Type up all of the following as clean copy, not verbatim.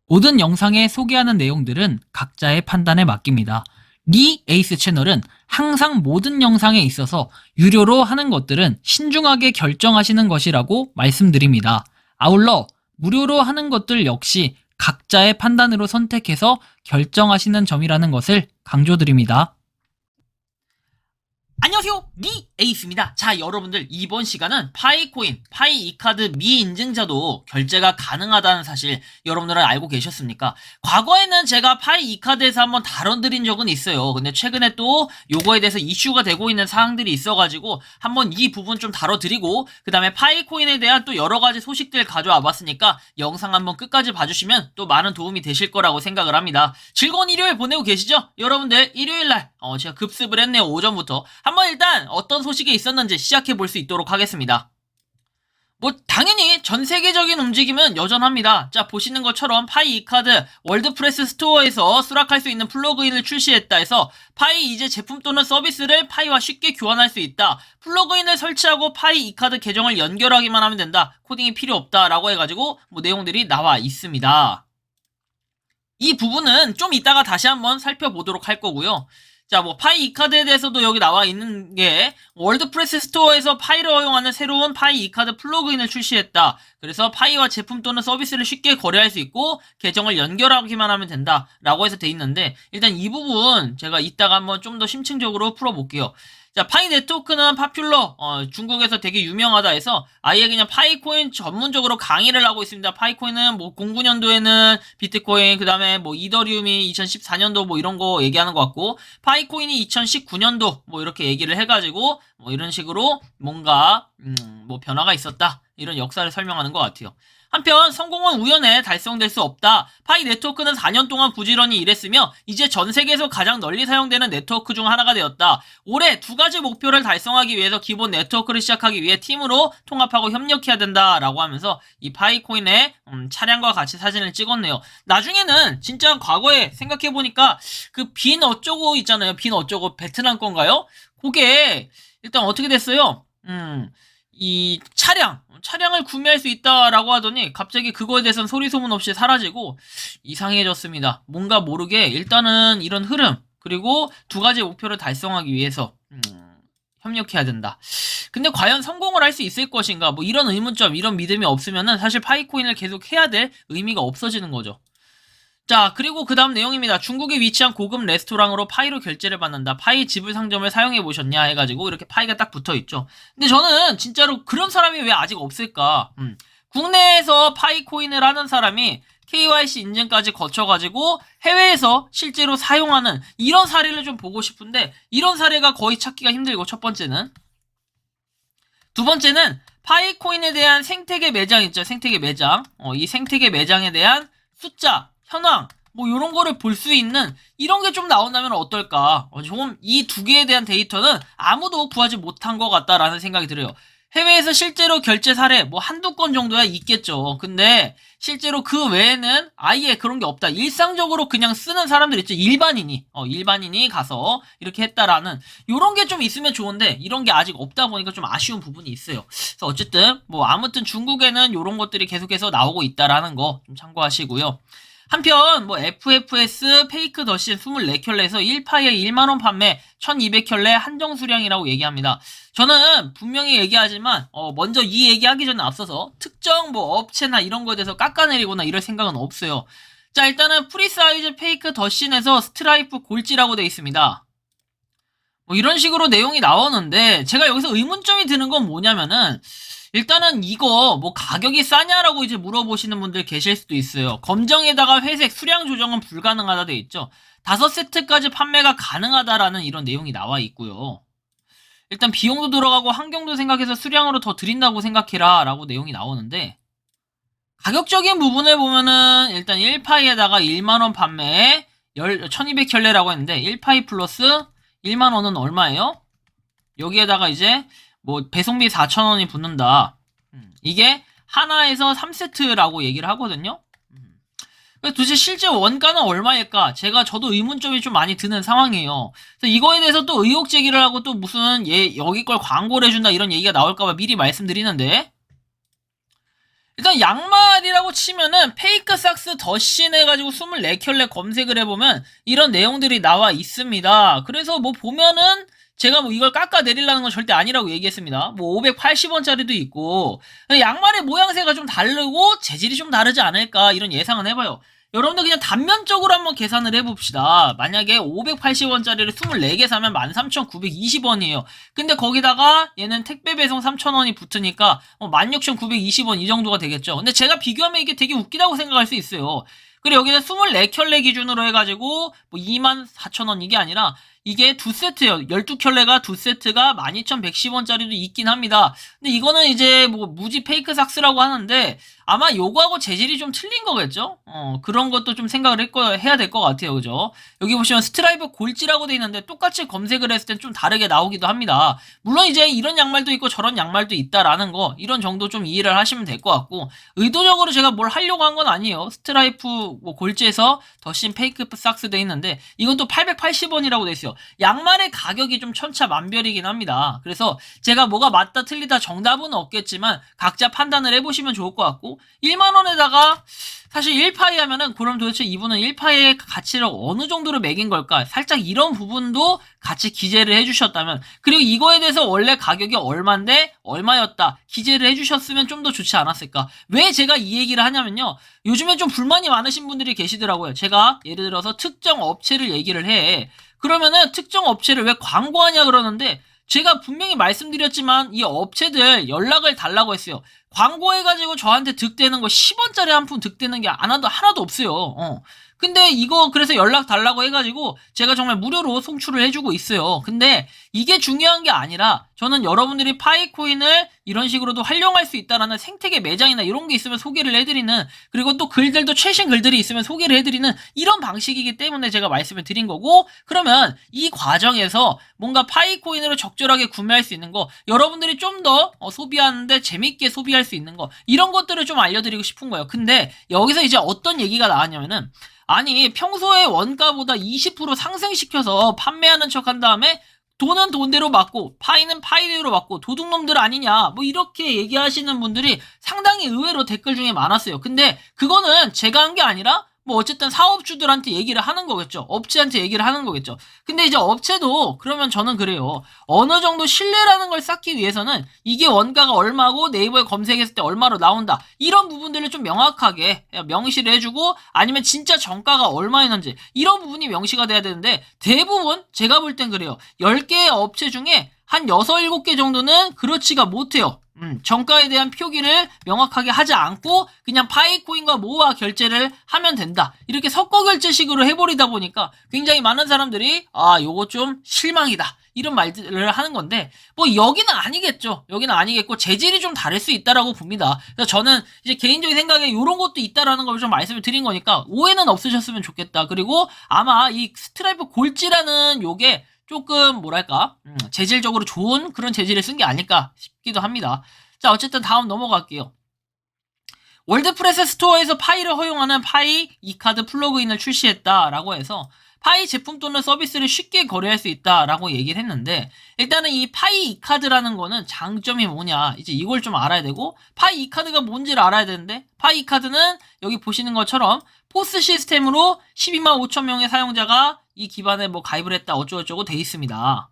모든 영상에 소개하는 내용들은 각자의 판단에 맡깁니다. 리 에이스 채널은 항상 모든 영상에 있어서 유료로 하는 것들은 신중하게 결정하시는 것이라고 말씀드립니다. 아울러 무료로 하는 것들 역시 각자의 판단으로 선택해서 결정하시는 점이라는 것을 강조드립니다. 안녕하세요, 리 에이스입니다. 자, 여러분들, 이번 시간은 파이코인, 파이 이카드 미인증자도 결제가 가능하다는 사실 여러분들은 알고 계셨습니까? 과거에는 제가 파이 이카드에서 한번 다뤄드린 적은 있어요. 근데 최근에 또 요거에 대해서 이슈가 되고 있는 사항들이 있어가지고 한번 이 부분 좀 다뤄드리고, 그 다음에 파이코인에 대한 또 여러가지 소식들 가져와 봤으니까 영상 한번 끝까지 봐주시면 또 많은 도움이 되실 거라고 생각을 합니다. 즐거운 일요일 보내고 계시죠? 여러분들, 일요일날 제가 급습을 했네요. 오전부터. 한번 일단 어떤 소식이 있었는지 시작해 볼 수 있도록 하겠습니다. 당연히 전 세계적인 움직임은 여전합니다. 자, 보시는 것처럼 파이 이카드 월드프레스 스토어에서 수락할 수 있는 플러그인을 출시했다 해서 파이 이제 제품 또는 서비스를 파이와 쉽게 교환할 수 있다. 플러그인을 설치하고 파이 이카드 계정을 연결하기만 하면 된다. 코딩이 필요 없다라고 해가지고 내용들이 나와 있습니다. 이 부분은 좀 이따가 다시 한번 살펴보도록 할 거고요. 자, 파이 이카드에 대해서도 여기 나와 있는 게 월드프레스 스토어에서 파이를 허용하는 새로운 파이 이카드 플러그인을 출시했다. 그래서 파이와 제품 또는 서비스를 쉽게 거래할 수 있고 계정을 연결하기만 하면 된다 라고 해서 돼 있는데, 일단 이 부분 제가 이따가 한번 좀 더 심층적으로 풀어볼게요. 자, 파이 네트워크는 파퓰러, 중국에서 되게 유명하다 해서 아예 그냥 파이코인 전문적으로 강의를 하고 있습니다. 파이코인은 09년도에는 비트코인, 그 다음에 이더리움이 2014년도 이런 거 얘기하는 것 같고, 파이코인이 2019년도 이렇게 얘기를 해가지고 이런 식으로 뭔가 변화가 있었다, 이런 역사를 설명하는 것 같아요. 한편 성공은 우연에 달성될 수 없다. 파이 네트워크는 4년 동안 부지런히 일했으며 이제 전 세계에서 가장 널리 사용되는 네트워크 중 하나가 되었다. 올해 두 가지 목표를 달성하기 위해서 기본 네트워크를 시작하기 위해 팀으로 통합하고 협력해야 된다라고 하면서 이 파이코인의 차량과 같이 사진을 찍었네요. 나중에는 진짜 과거에 생각해보니까 그 빈 어쩌고 있잖아요. 빈 어쩌고 베트남 건가요? 그게 일단 어떻게 됐어요? 이 차량을 구매할 수 있다라고 하더니 갑자기 그거에 대해서는 소리 소문 없이 사라지고 이상해졌습니다. 뭔가 모르게 일단은 이런 흐름, 그리고 두 가지 목표를 달성하기 위해서 협력해야 된다. 근데 과연 성공을 할 수 있을 것인가? 이런 의문점, 이런 믿음이 없으면은 사실 파이코인을 계속 해야 될 의미가 없어지는 거죠. 자, 그리고 그 다음 내용입니다. 중국에 위치한 고급 레스토랑으로 파이로 결제를 받는다. 파이 지불 상점을 사용해 보셨냐 해가지고 이렇게 파이가 딱 붙어있죠. 근데 저는 진짜로 그런 사람이 왜 아직 없을까? 국내에서 파이코인을 하는 사람이 KYC 인증까지 거쳐가지고 해외에서 실제로 사용하는 이런 사례를 좀 보고 싶은데, 이런 사례가 거의 찾기가 힘들고, 첫 번째는. 두 번째는 파이코인에 대한 생태계 매장 있죠. 생태계 매장. 이 생태계 매장에 대한 숫자, 현황, 요런 거를 볼 수 있는 이런 게 좀 나온다면 어떨까? 좀 이 두 개에 대한 데이터는 아무도 구하지 못한 것 같다라는 생각이 들어요. 해외에서 실제로 결제 사례 한두 건 정도야 있겠죠. 근데 실제로 그 외에는 아예 그런 게 없다. 일상적으로 그냥 쓰는 사람들 있죠. 일반인이 가서 이렇게 했다라는 요런 게 좀 있으면 좋은데, 이런 게 아직 없다 보니까 좀 아쉬운 부분이 있어요. 그래서 어쨌든 아무튼 중국에는 요런 것들이 계속해서 나오고 있다라는 거 좀 참고하시고요. 한편 FFS 페이크 더신 24켤레에서 1파이에 1만원 판매, 1200켤레 한정 수량이라고 얘기합니다. 저는 분명히 얘기하지만 먼저 이 얘기하기 전에 앞서서 특정 업체나 이런 거에 대해서 깎아내리거나 이럴 생각은 없어요. 자, 일단은 프리사이즈 페이크 더신에서 스트라이프 골지라고 되어 있습니다. 이런 식으로 내용이 나오는데, 제가 여기서 의문점이 드는 건 뭐냐면은, 일단은 이거 가격이 싸냐라고 이제 물어보시는 분들 계실 수도 있어요. 검정에다가 회색, 수량 조정은 불가능하다 돼 있죠. 5세트까지 판매가 가능하다라는 이런 내용이 나와 있고요. 일단 비용도 들어가고 환경도 생각해서 수량으로 더 드린다고 생각해라 라고 내용이 나오는데, 가격적인 부분을 보면은 일단 1파이에다가 1만원 판매에 1200켤레라고 했는데, 1파이 플러스 1만원은 얼마예요? 여기에다가 이제 배송비 4,000원이 붙는다. 이게 하나에서 3세트라고 얘기를 하거든요. 그래서 도대체 실제 원가는 얼마일까? 저도 의문점이 좀 많이 드는 상황이에요. 그래서 이거에 대해서 또 의혹 제기를 하고 또 무슨 여기 걸 광고를 해준다 이런 얘기가 나올까봐 미리 말씀드리는데, 일단 양말이라고 치면은 페이크 삭스 더신 해가지고 24켤레 검색을 해보면 이런 내용들이 나와 있습니다. 그래서 뭐 보면은 제가 뭐 이걸 깎아내리려는 건 절대 아니라고 얘기했습니다. 뭐 580원짜리도 있고 양말의 모양새가 좀 다르고 재질이 좀 다르지 않을까 이런 예상은 해봐요. 여러분들 그냥 단면적으로 한번 계산을 해봅시다. 만약에 580원짜리를 24개 사면 13,920원이에요. 근데 거기다가 얘는 택배 배송 3,000원이 붙으니까 16,920원 이 정도가 되겠죠. 근데 제가 비교하면 이게 되게 웃기다고 생각할 수 있어요. 그리고 여기는 24켤레 기준으로 해가지고 뭐 24,000원 이게 아니라 이게 두 세트예요. 12켤레가 두 세트가 12,110원짜리도 있긴 합니다. 근데 이거는 이제 뭐 무지 페이크 삭스라고 하는데 아마 요거하고 재질이 좀 틀린 거겠죠? 그런 것도 좀 생각을 해야 될 것 같아요. 그죠? 여기 보시면 스트라이브 골지라고 돼 있는데 똑같이 검색을 했을 땐 좀 다르게 나오기도 합니다. 물론 이제 이런 양말도 있고 저런 양말도 있다라는 거 이런 정도 좀 이해를 하시면 될 것 같고 의도적으로 제가 뭘 하려고 한 건 아니에요. 스트라이프 뭐 골지에서 더신 페이크 삭스 돼 있는데 이건 또 880원이라고 돼 있어요. 양말의 가격이 좀 천차만별이긴 합니다. 그래서 제가 뭐가 맞다 틀리다 정답은 없겠지만 각자 판단을 해보시면 좋을 것 같고 1만원에다가 사실 1파이 하면은 그럼 도대체 이분은 1파이의 가치를 어느 정도로 매긴 걸까? 살짝 이런 부분도 같이 기재를 해주셨다면 그리고 이거에 대해서 원래 가격이 얼마인데 얼마였다 기재를 해주셨으면 좀 더 좋지 않았을까? 왜 제가 이 얘기를 하냐면요. 요즘에 좀 불만이 많으신 분들이 계시더라고요. 제가 예를 들어서 특정 업체를 얘기를 해. 그러면은 특정 업체를 왜 광고하냐 그러는데 제가 분명히 말씀드렸지만 이 업체들 연락을 달라고 했어요. 광고해가지고 저한테 득되는 거 10원짜리 한 푼 득되는 게 하나도 없어요. 근데 이거 그래서 연락 달라고 해가지고 제가 정말 무료로 송출을 해주고 있어요. 근데 이게 중요한 게 아니라 저는 여러분들이 파이코인을 이런 식으로도 활용할 수 있다라는 생태계 매장이나 이런 게 있으면 소개를 해드리는 그리고 또 글들도 최신 글들이 있으면 소개를 해드리는 이런 방식이기 때문에 제가 말씀을 드린 거고 그러면 이 과정에서 뭔가 파이코인으로 적절하게 구매할 수 있는 거 여러분들이 좀 더 소비하는데 재밌게 소비할 수 있는 거 이런 것들을 좀 알려드리고 싶은 거예요. 근데 여기서 이제 어떤 얘기가 나왔냐면은 아니 평소에 원가보다 20% 상승시켜서 판매하는 척 한 다음에 돈은 돈대로 받고 파이는 파이대로 받고 도둑놈들 아니냐 뭐 이렇게 얘기하시는 분들이 상당히 의외로 댓글 중에 많았어요. 근데 그거는 제가 한 게 아니라 뭐 어쨌든 사업주들한테 얘기를 하는 거겠죠. 업체한테 얘기를 하는 거겠죠. 근데 이제 업체도 그러면 저는 그래요. 어느 정도 신뢰라는 걸 쌓기 위해서는 이게 원가가 얼마고 네이버에 검색했을 때 얼마로 나온다. 이런 부분들을 좀 명확하게 명시를 해주고 아니면 진짜 정가가 얼마였는지 이런 부분이 명시가 돼야 되는데 대부분 제가 볼 땐 그래요. 10개의 업체 중에 한 6, 7개 정도는 그렇지가 못해요. 정가에 대한 표기를 명확하게 하지 않고 그냥 파이코인과 모아 결제를 하면 된다. 이렇게 섞어 결제식으로 해버리다 보니까 굉장히 많은 사람들이 요거 좀 실망이다. 이런 말들을 하는 건데 뭐 여기는 아니겠죠. 여기는 아니겠고 재질이 좀 다를 수 있다라고 봅니다. 그래서 저는 이제 개인적인 생각에 이런 것도 있다라는 걸 좀 말씀을 드린 거니까 오해는 없으셨으면 좋겠다. 그리고 아마 이 스트라이프 골지라는 요게 조금 뭐랄까 재질적으로 좋은 그런 재질을 쓴 게 아닐까 싶기도 합니다. 자 어쨌든 다음 넘어갈게요. 월드프레스 스토어에서 파이를 허용하는 파이 이카드 플러그인을 출시했다라고 해서 파이 제품 또는 서비스를 쉽게 거래할 수 있다라고 얘기를 했는데 일단은 이 파이 이카드라는 거는 장점이 뭐냐 이제 이걸 좀 알아야 되고 파이 이카드가 뭔지를 알아야 되는데 파이 이카드는 여기 보시는 것처럼 포스 시스템으로 12만 5천 명의 사용자가 이 기반에 뭐 가입을 했다 어쩌고저쩌고 돼 있습니다.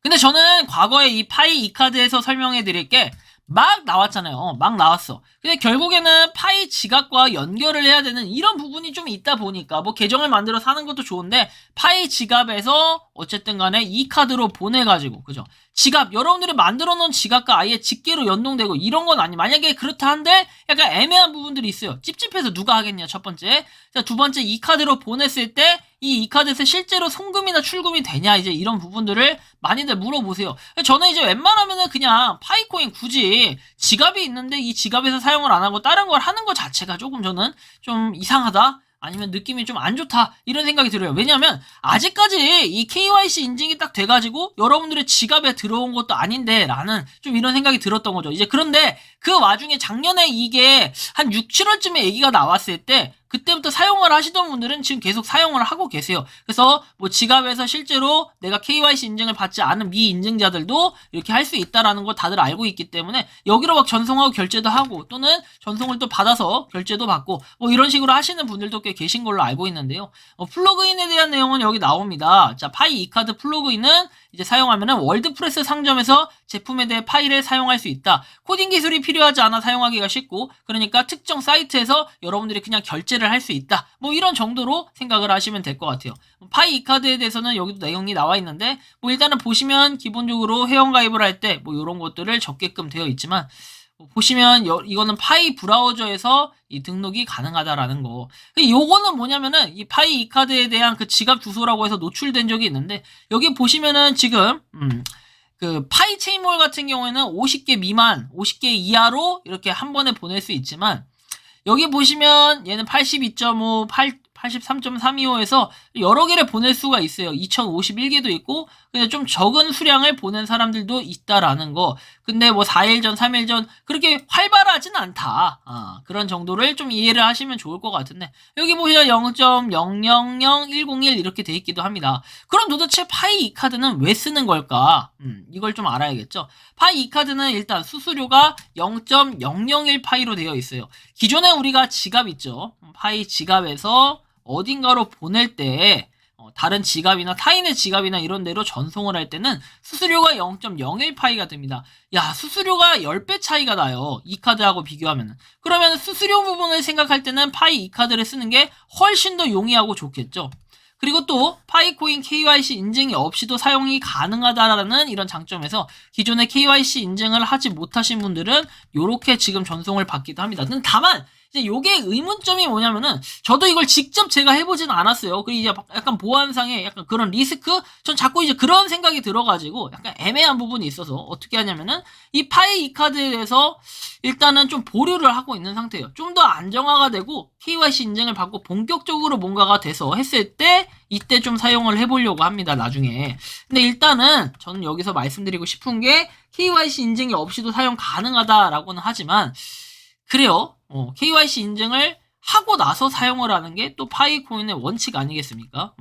근데 저는 과거에 이 파이 이카드에서 설명해 드릴 게 막 나왔잖아요. 막 나왔어. 근데 결국에는 파이 지갑과 연결을 해야 되는 이런 부분이 좀 있다 보니까 뭐 계정을 만들어 사는 것도 좋은데 파이 지갑에서 어쨌든 간에 이 카드로 보내가지고 그죠? 지갑 여러분들이 만들어 놓은 지갑과 아예 직계로 연동되고 이런 건 아니 만약에 그렇다 한데 약간 애매한 부분들이 있어요. 찝찝해서 누가 하겠냐 첫 번째. 자, 두 번째 이 카드로 보냈을 때 이 카드에서 실제로 송금이나 출금이 되냐 이제 이런 부분들을 많이들 물어보세요. 저는 이제 웬만하면은 그냥 파이코인 굳이 지갑이 있는데 이 지갑에서 사용을 안 하고 다른 걸 하는 것 자체가 조금 저는 좀 이상하다. 아니면 느낌이 좀 안 좋다 이런 생각이 들어요. 왜냐면 아직까지 이 KYC 인증이 딱 돼가지고 여러분들의 지갑에 들어온 것도 아닌데 라는 좀 이런 생각이 들었던 거죠. 이제 그런데 그 와중에 작년에 이게 한 6, 7월쯤에 얘기가 나왔을 때 그때부터 사용을 하시던 분들은 지금 계속 사용을 하고 계세요. 그래서 뭐 지갑에서 실제로 내가 KYC 인증을 받지 않은 미인증자들도 이렇게 할 수 있다라는 걸 다들 알고 있기 때문에 여기로 막 전송하고 결제도 하고 또는 전송을 또 받아서 결제도 받고 뭐 이런 식으로 하시는 분들도 꽤 계신 걸로 알고 있는데요. 플러그인에 대한 내용은 여기 나옵니다. 자, 파이 이카드 플러그인은 이제 사용하면은 월드프레스 상점에서 제품에 대해 파일을 사용할 수 있다. 코딩 기술이 필요하지 않아 사용하기가 쉽고 그러니까 특정 사이트에서 여러분들이 그냥 결제를 할 수 있다. 뭐 이런 정도로 생각을 하시면 될 것 같아요. 파이 이카드에 대해서는 여기도 내용이 나와 있는데 뭐 일단은 보시면 기본적으로 회원가입을 할 때 뭐 이런 것들을 적게끔 되어 있지만 보시면 이거는 파이 브라우저에서 이 등록이 가능하다라는 거. 요거는 뭐냐면은 이 파이 이카드에 대한 그 지갑 주소라고 해서 노출된 적이 있는데 여기 보시면은 지금 그 파이 체인몰 같은 경우에는 50개 미만, 50개 이하로 이렇게 한 번에 보낼 수 있지만 여기 보시면 얘는 82.5, 83.325에서 여러 개를 보낼 수가 있어요. 2051개도 있고 근데 좀 적은 수량을 보낸 사람들도 있다라는 거. 근데 뭐 4일 전, 3일 전 그렇게 활발하진 않다. 그런 정도를 좀 이해를 하시면 좋을 것 같은데 여기 보시면 0.000101 이렇게 돼 있기도 합니다. 그럼 도대체 파이 이 카드는 왜 쓰는 걸까? 이걸 좀 알아야겠죠. 파이 이 카드는 일단 수수료가 0.001 파이로 되어 있어요. 기존에 우리가 지갑 있죠. 파이 지갑에서 어딘가로 보낼 때 다른 지갑이나 타인의 지갑이나 이런 데로 전송을 할 때는 수수료가 0.01 파이가 됩니다. 야, 수수료가 10배 차이가 나요. 이 카드하고 비교하면. 그러면 수수료 부분을 생각할 때는 파이 이 카드를 쓰는 게 훨씬 더 용이하고 좋겠죠. 그리고 또 파이코인 KYC 인증이 없이도 사용이 가능하다라는 이런 장점에서 기존에 KYC 인증을 하지 못하신 분들은 이렇게 지금 전송을 받기도 합니다. 다만 이제 요게 의문점이 뭐냐면은 저도 이걸 직접 제가 해보진 않았어요. 그리고 이제 약간 보안상의 약간 그런 리스크? 전 자꾸 이제 그런 생각이 들어가지고 약간 애매한 부분이 있어서 어떻게 하냐면은 이 파이 이 카드에 대해서 일단은 좀 보류를 하고 있는 상태예요. 좀 더 안정화가 되고 KYC 인증을 받고 본격적으로 뭔가가 돼서 했을 때 이때 좀 사용을 해보려고 합니다. 나중에. 근데 일단은 저는 여기서 말씀드리고 싶은 게 KYC 인증이 없이도 사용 가능하다라고는 하지만 그래요. KYC 인증을 하고 나서 사용을 하는 게 또 파이코인의 원칙 아니겠습니까?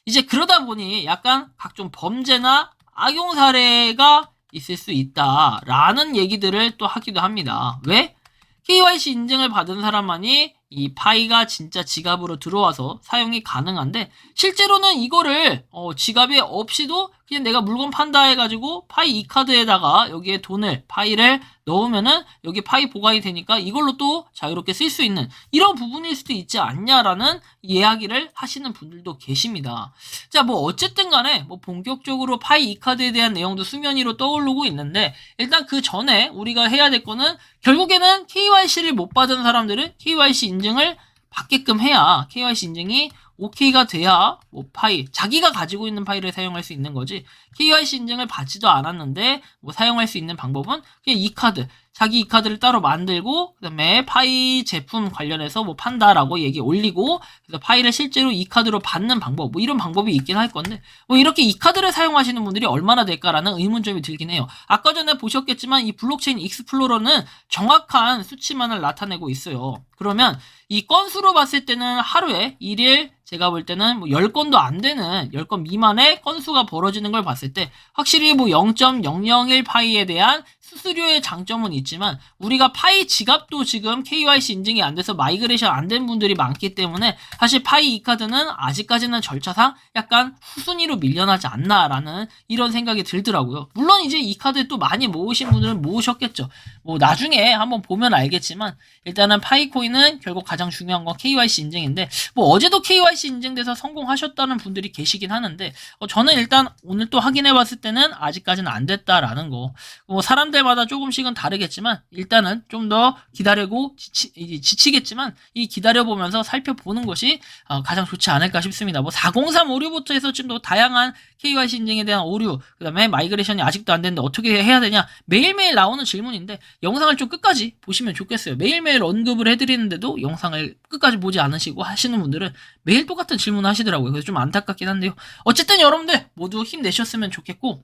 이제 그러다 보니 약간 각종 범죄나 악용 사례가 있을 수 있다라는 얘기들을 또 하기도 합니다. 왜? KYC 인증을 받은 사람만이 이 파이가 진짜 지갑으로 들어와서 사용이 가능한데 실제로는 이거를 지갑에 없이도 그냥 내가 물건 판다 해가지고 파이 이 카드에다가 여기에 돈을 파이를 넣으면은 여기 파이 보관이 되니까 이걸로 또 자유롭게 쓸 수 있는 이런 부분일 수도 있지 않냐라는 이야기를 하시는 분들도 계십니다. 자, 뭐 어쨌든 간에 뭐 본격적으로 파이 이 카드에 대한 내용도 수면 위로 떠오르고 있는데 일단 그 전에 우리가 해야 될 거는 결국에는 KYC를 못 받은 사람들은 KYC 인증을 받게끔 해야 KYC 인증이 OK가 돼야 뭐 파이 자기가 가지고 있는 파일을 사용할 수 있는 거지 KYC 인증을 받지도 않았는데 뭐 사용할 수 있는 방법은 그냥 이 카드 자기 이 카드를 따로 만들고 그다음에 파이 제품 관련해서 뭐 판다라고 얘기 올리고 그래서 파이를 실제로 이 카드로 받는 방법 뭐 이런 방법이 있긴 할 건데 뭐 이렇게 이 카드를 사용하시는 분들이 얼마나 될까라는 의문점이 들긴 해요. 아까 전에 보셨겠지만 이 블록체인 익스플로러는 정확한 수치만을 나타내고 있어요. 그러면 이 건수로 봤을 때는 하루에 1일 제가 볼 때는 뭐 10건도 안 되는 10건 미만의 건수가 벌어지는 걸 봤을 때 확실히 뭐 0.001 파이에 대한 수수료의 장점은 있지만 우리가 파이 지갑도 지금 KYC 인증이 안 돼서 마이그레이션 안 된 분들이 많기 때문에 사실 파이 이 카드는 아직까지는 절차상 약간 후순위로 밀려나지 않나라는 이런 생각이 들더라고요. 물론 이제 이 카드 또 많이 모으신 분들은 모으셨겠죠. 뭐 나중에 한번 보면 알겠지만 일단은 파이코인은 결국 가장 중요한 건 KYC 인증인데 뭐 어제도 KYC 인증돼서 성공하셨다는 분들이 계시긴 하는데 저는 일단 오늘 또 확인해 봤을 때는 아직까지는 안 됐다라는 거. 뭐 사람들마다 조금씩은 다르겠지만 일단은 좀 더 기다리고 지치겠지만 이 기다려보면서 살펴보는 것이 가장 좋지 않을까 싶습니다. 뭐 403 오류부터 해서 좀 더 다양한 KYC 인증에 대한 오류 그 다음에 마이그레이션이 아직도 안 됐는데 어떻게 해야 되냐 매일매일 나오는 질문인데 영상을 좀 끝까지 보시면 좋겠어요. 매일매일 언급을 해드리는데도 영상을 끝까지 보지 않으시고 하시는 분들은 매일 똑같은 질문을 하시더라고요. 그래서 좀 안타깝긴 한데요. 어쨌든 여러분들 모두 힘내셨으면 좋겠고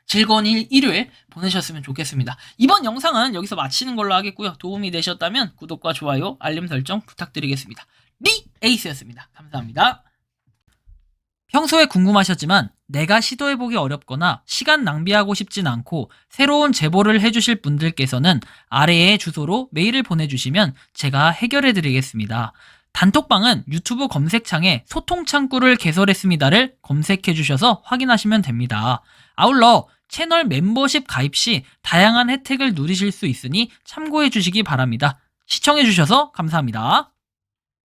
즐거운 일요일 보내셨으면 좋겠습니다. 이번 영상은 여기서 마치는 걸로 하겠고요. 도움이 되셨다면 구독과 좋아요, 알림 설정 부탁드리겠습니다. 에이스였습니다. 감사합니다. 평소에 궁금하셨지만 내가 시도해보기 어렵거나 시간 낭비하고 싶진 않고 새로운 제보를 해주실 분들께서는 아래의 주소로 메일을 보내주시면 제가 해결해드리겠습니다. 단톡방은 유튜브 검색창에 소통창구를 개설했습니다를 검색해주셔서 확인하시면 됩니다. 아울러 채널 멤버십 가입 시 다양한 혜택을 누리실 수 있으니 참고해주시기 바랍니다. 시청해주셔서 감사합니다.